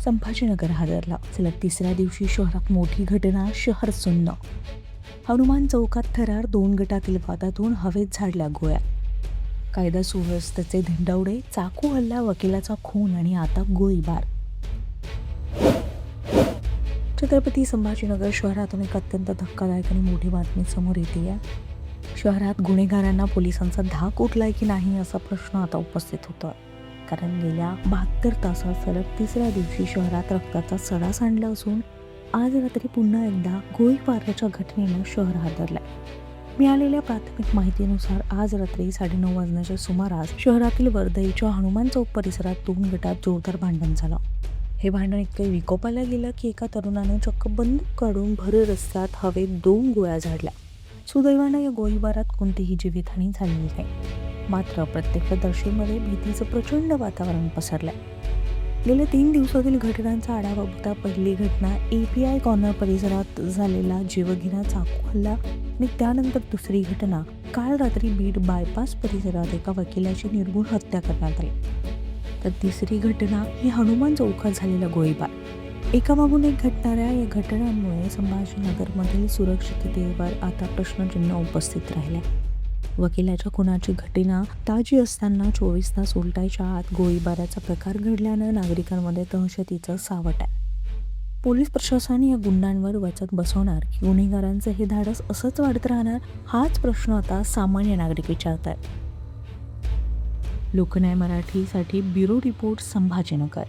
संभाजीनगर हादरला. सलग तिसऱ्या दिवशी शहरात मोठी घटना, शहर सुन्न. हनुमान चौकात थरार, 2 गटातील वादातून हवेत झाडल्या गोळ्या. कायदा सुव्यवस्थेचे धिंडवडे, चाकू हल्ला, वकिलाचा खून आणि आता गोळीबार. छत्रपती संभाजीनगर शहरातून एक अत्यंत धक्कादायक आणि मोठी बातमी समोर येते आहे. शहरात गुन्हेगारांना पोलिसांचा धाक उठलाय की नाही असा प्रश्न आता उपस्थित होतोय. कारण गेल्या 72 तासात सलग तिसऱ्या दिवशी शहरात रक्ताचा सडा सांडला असून आज रात्री पुन्हा एकदा गोळीबाराच्या घटनेनं शहर हादरलंय. मिळालेल्या प्राथमिक माहितीनुसार आज रात्री 9:30 वाजण्याच्या सुमारास शहरातील वर्दईच्या हनुमान चौक परिसरात 2 गटात जोरदार भांडण झालं. हे भांडण इतकं विकोपाला गेलं की एका तरुणाने चक्क बंदूक काढून भर रस्त्यात हवेत 2 गोळ्या झाडल्या. सुदैवानं या गोळीबारात कोणतीही जीवितहानी झालेली नाही. मात्र प्रत्यक्षदर्शींमध्ये भीतीचं प्रचंड वातावरण पसरलंय. गेल्या 3 दिवसातील घटनांचा आढावा बघता पहिली घटना API कॉर्नर परिसरात झालेला जीवघेणा चाकू हल्ला आणि त्यानंतर दुसरी घटना काल रात्री बीड बायपास परिसरात एका वकिलाची निर्घृण हत्या करण्यात आली. तर तिसरी घटना ही हनुमान चौकात झालेला गोळीबार. एकामागून एक घडणाऱ्या या घटनांमुळे संभाजीनगरमधील सुरक्षिततेवर आता प्रश्नचिन्ह उपस्थित राहिले. वकिलाच्या खुनाची घटना ताजी असताना 24 तास उलटायच्या आत गोळीबाराचा प्रकार घडल्यानं नागरिकांमध्ये दहशतीचं सावट आहे. पोलीस प्रशासन या गुंडांवर वचक बसवणार की गुन्हेगारांचं हे धाडस असंच वाढत राहणार, हाच प्रश्न आता सामान्य नागरिक विचारतात. लोकन्याय मराठीसाठी ब्युरो रिपोर्ट, संभाजीनगर.